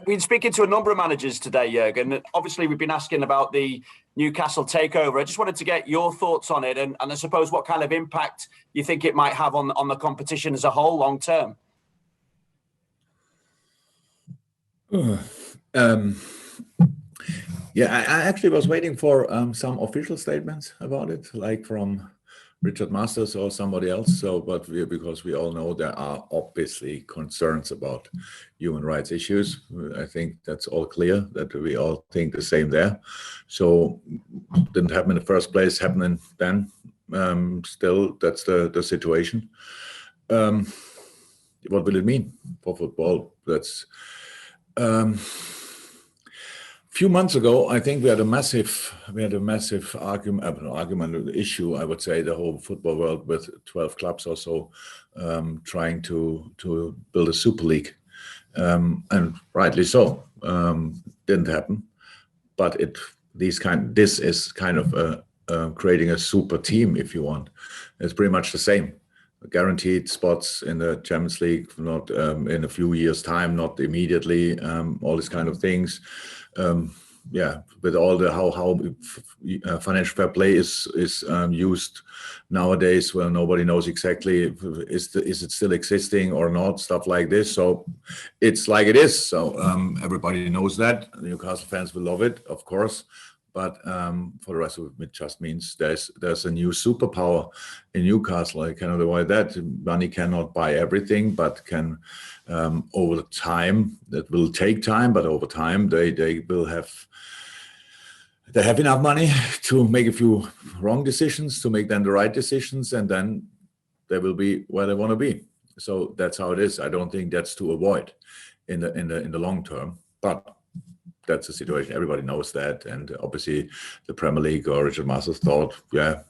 been speaking to a number of managers today, Jurgen. Obviously, we've been asking about the Newcastle takeover. I just wanted to get your thoughts on it, and I suppose what kind of impact you think it might have on the competition as a whole long term. Yeah, I actually was waiting for some official statements about it, like from Richard Masters or somebody else. Because we all know there are obviously concerns about human rights issues. I think that's all clear, that we all think the same there. So didn't happen in the first place, happening then. Still, that's the situation. What will it mean for football? That's few months ago, I think we had a massive issue. I would say the whole football world with 12 clubs or so trying to build a super league, and rightly so. Didn't happen, but this is kind of creating a super team, if you want. It's pretty much the same. Guaranteed spots in the Champions League, not in a few years' time, not immediately. All these kind of things. With all the how financial fair play is used nowadays, well, nobody knows exactly is it still existing or not, stuff like this. So it's like it is. So everybody knows that. The Newcastle fans will love it, of course. But for the rest of it just means there's a new superpower in Newcastle. I cannot avoid that. Money cannot buy everything, but can over time, that will take time, but over time they will have enough money to make a few wrong decisions, to make then the right decisions, and then they will be where they want to be. So that's how it is. I don't think that's to avoid in the long term, but that's the situation. Everybody knows that, and obviously the Premier League or Richard Masters thought, yeah,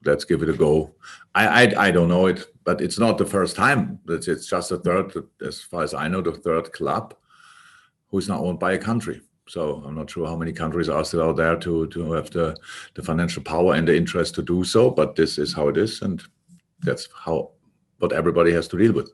let's give it a go. I don't know it, but it's not the first time. It's just the third, as far as I know, the third club who's not owned by a country. So I'm not sure how many countries are still out there to have the financial power and the interest to do so, but this is how it is, and that's what everybody has to deal with.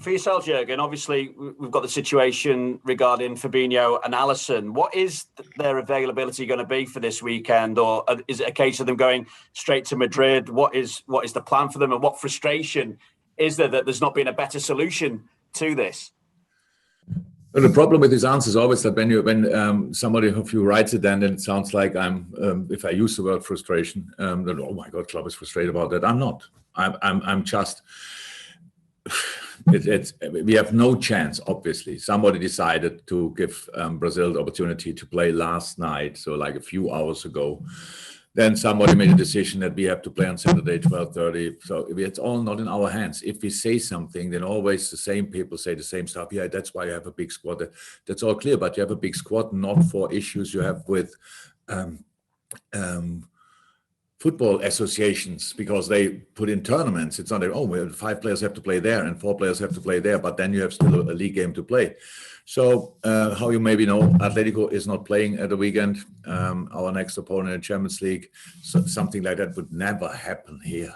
For yourself, Jurgen, obviously we've got the situation regarding Fabinho and Alisson. What is their availability going to be for this weekend, or is it a case of them going straight to Madrid? What is the plan for them, and what frustration is there that there's not been a better solution to this? Well, the problem with this answer is always that when somebody of you writes it, then it sounds like I'm if I use the word frustration, then oh my God, Klopp is frustrated about that. I'm not. I'm just. We have no chance, obviously. Somebody decided to give Brazil the opportunity to play last night, so like a few hours ago. Then somebody made a decision that we have to play on Saturday, 12:30. So it's all not in our hands. If we say something, then always the same people say the same stuff. Yeah, that's why you have a big squad. That's all clear, but you have a big squad not for issues you have with football associations, because they put in tournaments. It's not like, oh, well, 5 players have to play there and 4 players have to play there, but then you have still a league game to play. So how you maybe know, Atletico is not playing at the weekend. Our next opponent in the Champions League. So something like that would never happen here.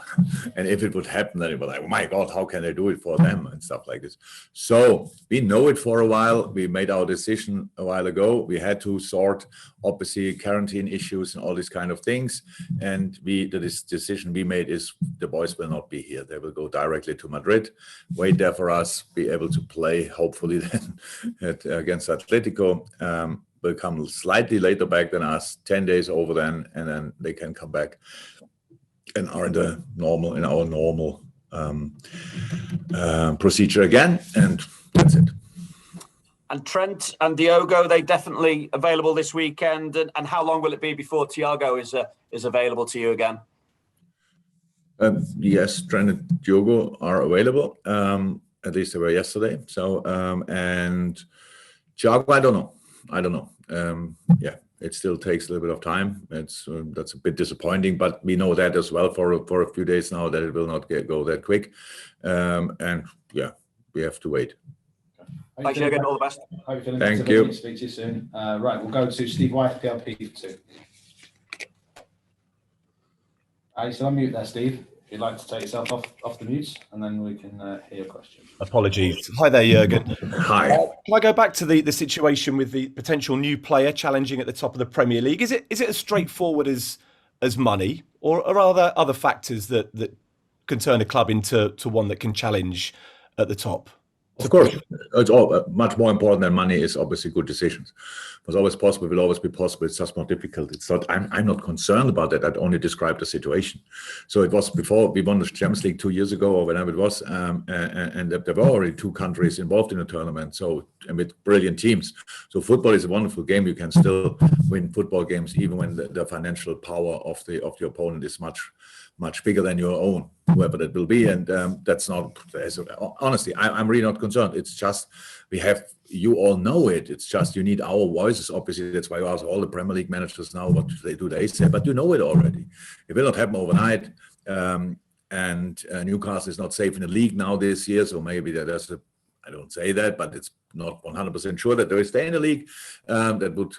And if it would happen, then it would be like, oh my God, how can they do it for them and stuff like this. So we know it for a while. We made our decision a while ago. We had to sort, obviously, quarantine issues and all these kind of things. And the decision we made is the boys will not be here. They will go directly to Madrid, wait there for us, be able to play, hopefully then, against Atletico. Will come slightly later back than us, 10 days over then, and then they can come back and are in our normal procedure again, and that's it. And Trent and Diogo, they definitely available this weekend. And how long will it be before Thiago is available to you again? Yes, Trent and Diogo are available. At least they were yesterday. So and Thiago, I don't know. Yeah, it still takes a little bit of time. That's a bit disappointing, but we know that as well for a few days now that it will not go that quick. And yeah, we have to wait. Thanks, Jürgen. All the best. Thank you. Speak to you soon. Right, we'll go to Steve White, PLP for 2. You still on mute there, Steve? if you'd like to take yourself off the mute, and then we can hear your question. Apologies. Hi there, Jurgen. Hi. Can I go back to the situation with the potential new player challenging at the top of the Premier League? Is it as straightforward as money, or are there other factors that can turn a club into one that can challenge at the top? Of course, it's all much more important than money is obviously good decisions. It's always possible, will always be possible. It's just more difficult. It's not. I'm not concerned about that. I'd only describe the situation. So it was before we won the Champions League 2 years ago or whenever it was, and there were already 2 countries involved in the tournament. So and with brilliant teams. So football is a wonderful game. You can still win football games even when the financial power of the opponent is much bigger than your own, whoever that will be. And that's not, honestly, I'm really not concerned. It's just, you all know it. It's just, you need our voices. Obviously, that's why I ask all the Premier League managers now, what do they say? But you know it already. It will not happen overnight. And Newcastle is not safe in the league now this year. So maybe there's I don't say that, but it's not 100% sure that they will stay in the league. That would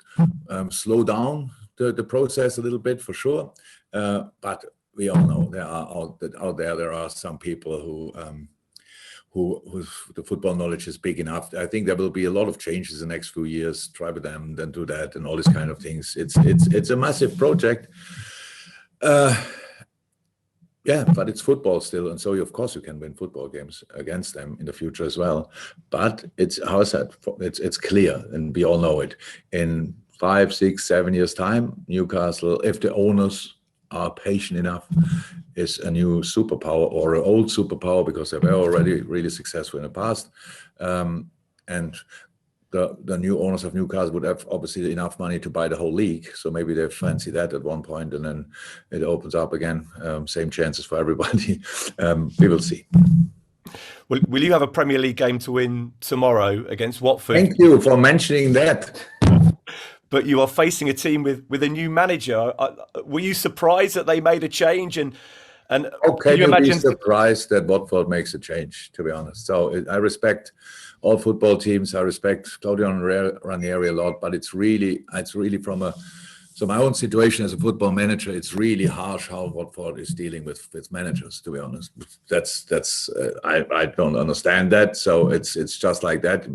slow down the process a little bit for sure. But we all know out there are some people who the football knowledge is big enough. I think there will be a lot of changes in the next few years. Try with them, then do that, and all these kind of things. It's a massive project. Yeah, but it's football still, and so of course you can win football games against them in the future as well. But it's, how I said, it's clear, and we all know it. In 5, 6, 7 years' time, Newcastle, if the owners are patient enough, is a new superpower or an old superpower, because they were already really successful in the past. And the new owners of Newcastle would have obviously enough money to buy the whole league. So maybe they fancy that at one point, and then it opens up again. Same chances for everybody. We will see. Will you have a Premier League game to win tomorrow against Watford? Thank you for mentioning that. But you are facing a team with a new manager. Were you surprised that they made a change? And okay, can you imagine? Be surprised that Watford makes a change, to be honest. So I respect all football teams. I respect Claudio Ranieri a lot, but it's really from so my own situation as a football manager, it's really harsh how Watford is dealing with managers, to be honest. That's I don't understand that. So it's just like that.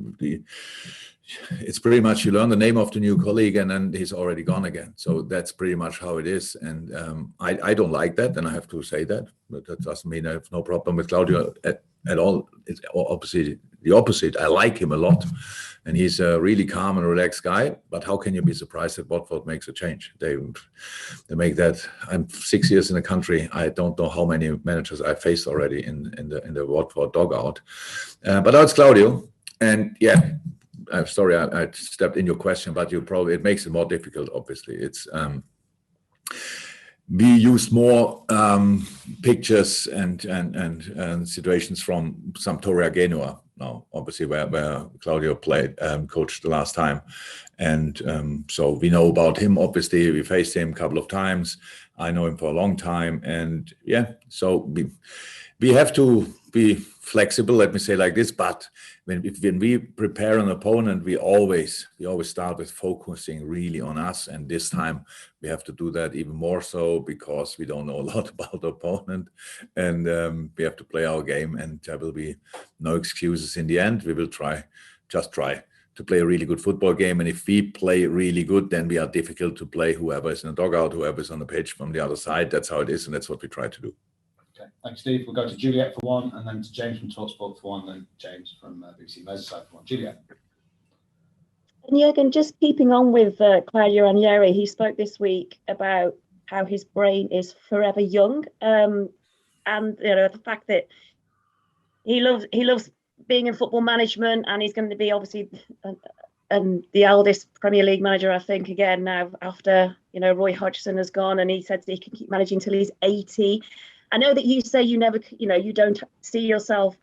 It's pretty much you learn the name of the new colleague and then he's already gone again. So that's pretty much how it is. And I don't like that, and I have to say that. But that doesn't mean I have no problem with Claudio at all. It's obviously the opposite. I like him a lot. And he's a really calm and relaxed guy. But how can you be surprised that Watford makes a change? They make that. I'm 6 years in the country. I don't know how many managers I faced already in the Watford dugout. But now it's Claudio. And yeah, I'm sorry I stepped in your question, but it makes it more difficult. Obviously, it's we use more pictures and situations from Sampdoria Genoa now, obviously where Claudio coached the last time, and so we know about him. Obviously, we faced him a couple of times. I know him for a long time, and yeah, so we have to be flexible, let me say like this, but when we prepare an opponent, we always start with focusing really on us, and this time we have to do that even more so because we don't know a lot about the opponent, and we have to play our game, and there will be no excuses in the end. We will try to play a really good football game, and if we play really good, then we are difficult to play whoever is in the dugout, whoever is on the pitch from the other side. That's how it is, and that's what we try to do. Okay, thanks, Steve. We'll go to Juliet for one, and then to James from TalkSport for one, then James from BBC Merseyside for one. Juliet. And Jurgen, just keeping on with Claudio Ranieri, he spoke this week about how his brain is forever young, and the fact that he loves being in football management, and he's going to be obviously the eldest Premier League manager, I think, again now after Roy Hodgson has gone, and he said he can keep managing till he's 80. I know that you say you never, you don't see yourself,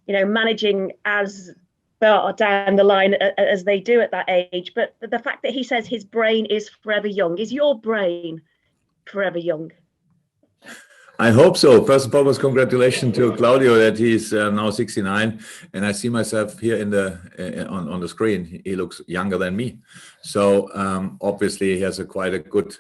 managing as far down the line as they do at that age. But the fact that he says his brain is forever young, is your brain forever young? I hope so. First and foremost, congratulations to Claudio that he's now 69, and I see myself here on the screen. He looks younger than me, so obviously he has quite a good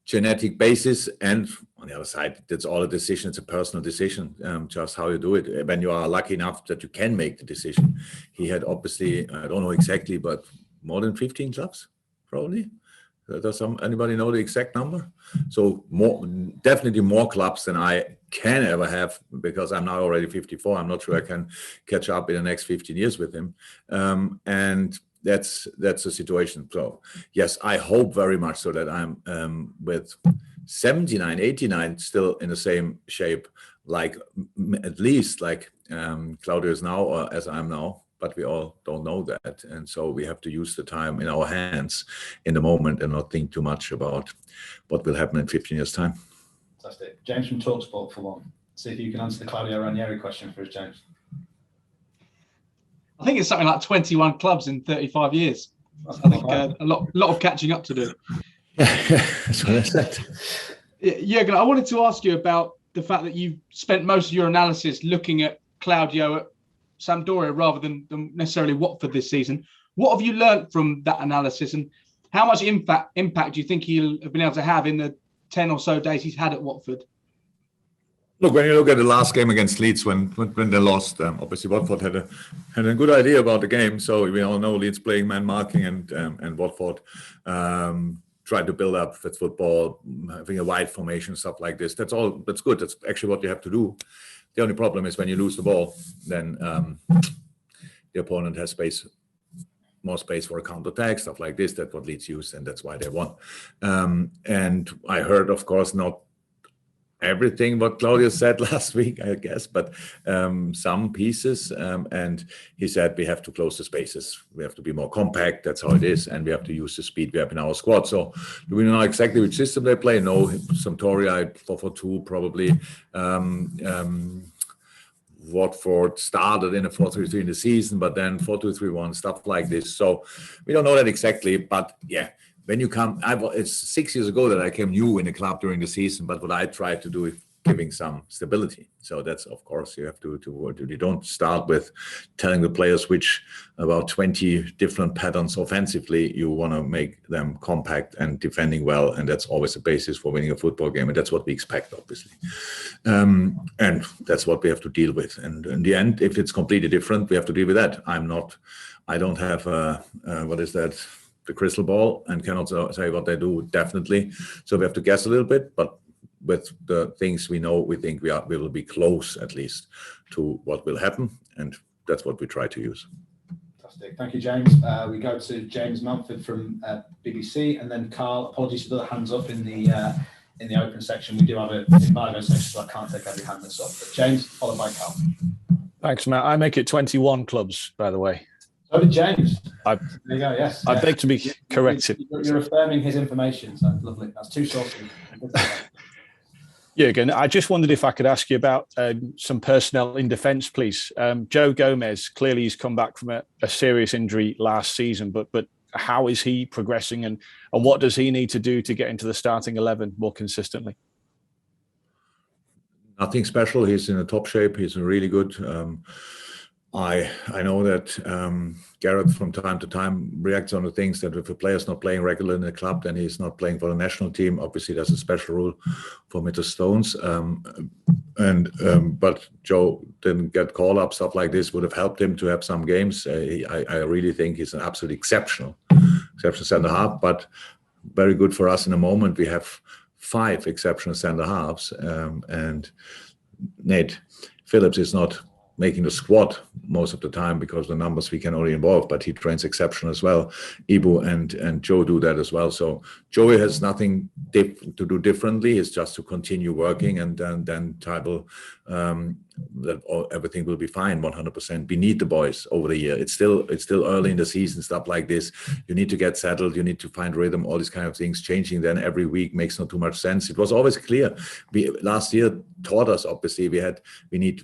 genetic basis, and on the other side, that's all a decision. It's a personal decision, just how you do it. When you are lucky enough that you can make the decision. He had obviously, I don't know exactly, but more than 15 clubs, probably. Does anybody know the exact number? So definitely more clubs than I can ever have, because I'm now already 54. I'm not sure I can catch up in the next 15 years with him. And that's the situation. So yes, I hope very much so that I'm with 79, 89 still in the same shape, like at least like Claudio is now, or as I'm now. But we all don't know that. And so we have to use the time in our hands in the moment and not think too much about what will happen in 15 years' time. Fantastic. James from TalkSport for one. See if you can answer the Claudio Ranieri question for us, James. I think it's something like 21 clubs in 35 years. I think a lot of catching up to do. That's what I said. Jürgen, I wanted to ask you about the fact that you've spent most of your analysis looking at Claudio at Sampdoria rather than necessarily Watford this season. What have you learnt from that analysis, and how much impact do you think he'll have been able to have in the 10 or so days he's had at Watford? Look, when you look at the last game against Leeds, when they lost, obviously Watford had a good idea about the game. So we all know Leeds playing man marking, and Watford tried to build up with football, having a wide formation, stuff like this. That's good. That's actually what you have to do. The only problem is when you lose the ball, then the opponent has more space for a counter-attack, stuff like this. That's what Leeds used, and that's why they won. And I heard, of course, not everything what Claudio said last week, I guess, but some pieces. And he said we have to close the spaces. We have to be more compact. That's how it is. And we have to use the speed we have in our squad. So do we know exactly which system they play? No, Sampdoria 4-4-2 probably. Watford started in a 4-3-3 in the season, but then 4-2-3-1, stuff like this. So we don't know that exactly, but yeah. When you come, it's 6 years ago that I came new in the club during the season, but what I tried to do is giving some stability. So that's, of course, you have to you don't start with telling the players which about 20 different patterns offensively. You want to make them compact and defending well, and that's always the basis for winning a football game, and that's what we expect, obviously. And that's what we have to deal with. And in the end, if it's completely different, we have to deal with that. I don't have the crystal ball, and cannot say what they do, definitely. So we have to guess a little bit, but with the things we know, we think we will be close at least to what will happen, and that's what we try to use. Fantastic. Thank you, James. We go to James Mumford from BBC, and then Carl. Apologies for the hands up in the open section. We do have an embargo section, so I can't take every hand that's up. But James, followed by Carl. Thanks, Matt. I make it 21 clubs, by the way. So did James. There you go, yes. I beg to be corrected. You're affirming his information, so lovely. That's two sources. Jürgen, I just wondered if I could ask you about some personnel in defence, please. Joe Gomez, clearly he's come back from a serious injury last season, but how is he progressing, and what does he need to do to get into the starting 11 more consistently? Nothing special. He's in a top shape. He's really good. I know that Gareth from time to time reacts on the things that if a player's not playing regularly in the club, then he's not playing for the national team. Obviously, there's a special rule for Mr. Stones. But Joe didn't get call up. Stuff like this would have helped him to have some games. I really think he's an absolute exceptional centre half, but very good for us in the moment. We have 5 exceptional centre halves, and Nate Phillips is not making the squad most of the time because the numbers we can only involve, but he trains exceptional as well. Ibu and Joe do that as well. So Joey has nothing to do differently. It's just to continue working, and then Tybal, everything will be fine 100%. We need the boys over the year. It's still early in the season, stuff like this. You need to get settled. You need to find rhythm, all these kind of things. Changing then every week makes not too much sense. It was always clear. Last year taught us, obviously, we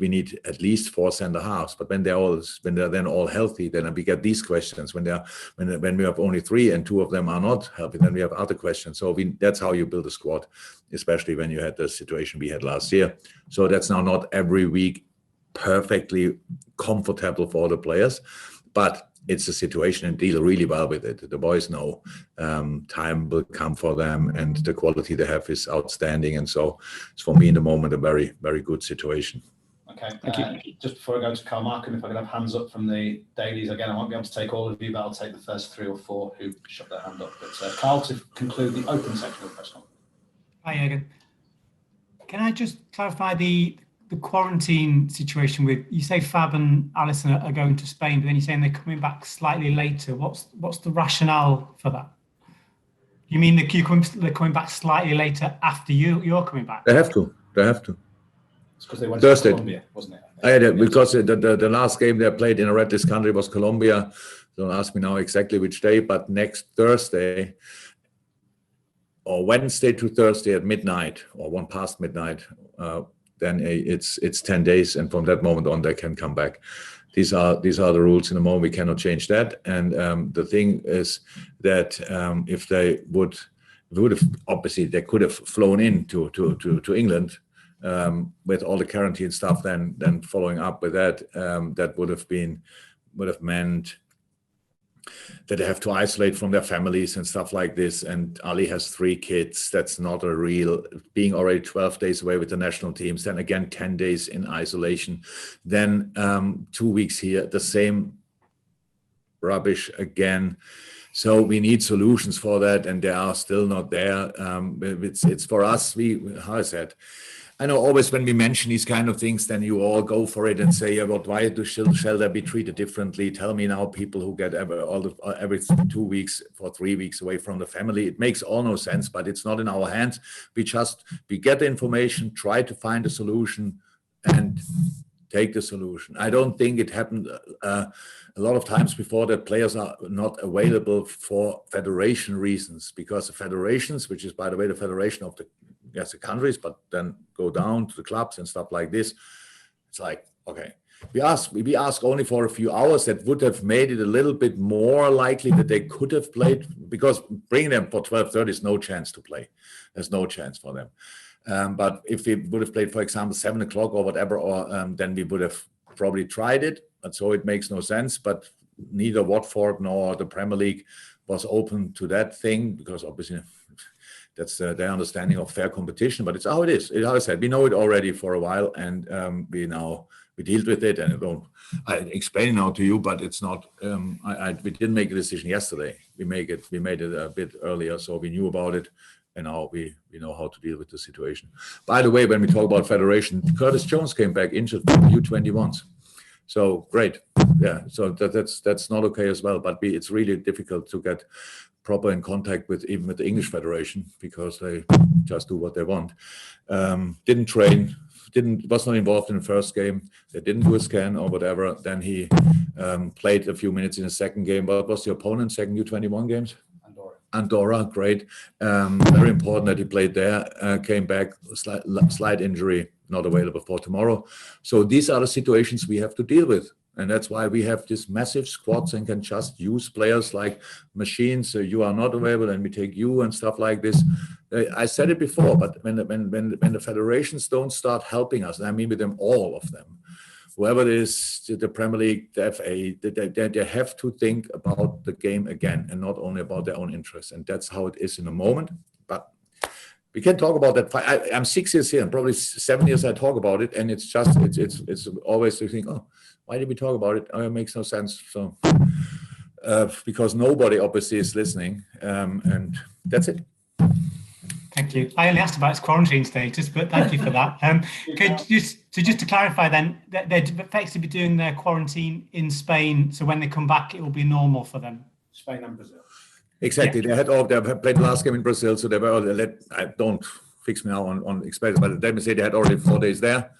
need at least 4 center halves, but when they're then all healthy, then we get these questions. When we have only 3 and 2 of them are not healthy, then we have other questions. So that's how you build a squad, especially when you had the situation we had last year. So that's now not every week perfectly comfortable for the players, but it's a situation and deal really well with it. The boys know time will come for them, and the quality they have is outstanding. And so it's, for me, in the moment, a very, very good situation. Okay, just before I go to Carl Markham, if I could have hands up from the dailies again. I won't be able to take all of you, but I'll take the first 3 or 4 who shut their hand up. But Carl, to conclude the open section of the press conference. Hi, Jürgen. Can I just clarify the quarantine situation with, you say Fab and Alisson are going to Spain, but then you're saying they're coming back slightly later. What's the rationale for that? You mean they're coming back slightly later after you're coming back? They have to. It's because they went Thursday. to Colombia, wasn't it? Because the last game they played in a red list country was Colombia. Don't ask me now exactly which day, but next Thursday or Wednesday to Thursday at midnight, or 1 past midnight, then it's 10 days, and from that moment on they can come back. These are the rules in the moment. We cannot change that. And the thing is that if they would have, obviously they could have flown in to England with all the quarantine stuff. Then following up with that, that would have meant that they have to isolate from their families and stuff like this. And Ali has 3 kids. That's not a real, being already 12 days away with the national teams, then again 10 days in isolation, then 2 weeks here, the same rubbish again. So we need solutions for that, and they are still not there. It's for us, how I said, I know always when we mention these kind of things, then you all go for it and say, yeah, but why shall they be treated differently? Tell me now, people who get every 2 weeks for 3 weeks away from the family. It makes all no sense, but it's not in our hands. We get the information, try to find a solution, and take the solution. I don't think it happened a lot of times before that players are not available for federation reasons, because the federations, which is, by the way, the federation of the countries, but then go down to the clubs and stuff like this. It's like, okay, we ask only for a few hours. That would have made it a little bit more likely that they could have played, because bringing them for 12:30 is no chance to play. There's no chance for them. But if we would have played, for example, 7 o'clock or whatever, or then we would have probably tried it. And so it makes no sense. But neither Watford nor the Premier League was open to that thing, because obviously that's their understanding of fair competition. But it's how it is. As I said, we know it already for a while, and we dealt with it. And I explain it now to you, but it's not. We didn't make a decision yesterday. We made it a bit earlier, so we knew about it, and now we know how to deal with the situation. By the way, when we talk about federation, Curtis Jones came back injured from U21s. So great, yeah. So that's not okay as well. But it's really difficult to get proper in contact with the English Federation, because they just do what they want. Didn't train, was not involved in the first game. They didn't do a scan or whatever. Then he played a few minutes in the second game. What was the opponent? Second U21 games? Andorra, great. Very important that he played there. Came back, slight injury, not available for tomorrow. So these are the situations we have to deal with. And that's why we have this massive squads and can just use players like machines. So you are not available, and we take you and stuff like this. I said it before, but when the federations don't start helping us, and I mean with them, all of them, whoever it is, the Premier League, the FA, they have to think about the game again, and not only about their own interests. And that's how it is in the moment. But we can talk about that. I'm 6 years here, and probably 7 years I talk about it, and it's always to think, oh, why did we talk about it? Oh, it makes no sense. So because nobody obviously is listening, and that's it. Thank you. I only asked about its quarantine status, but thank you for that. Just to clarify then, they're effectively doing their quarantine in Spain, so when they come back, it will be normal for them. Spain and Brazil. Exactly. Yeah. They played the last game in Brazil, so they were don't fix me now on expenses, but let me say they had already 4 days there,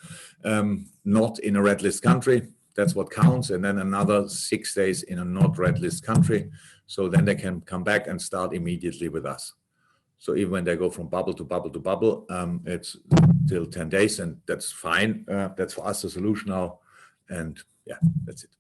not in a red list country. That's what counts. And then another 6 days in a not red list country. So then they can come back and start immediately with us. So even when they go from bubble to bubble to bubble, it's till 10 days, and that's fine. That's for us a solution now. And yeah, that's it.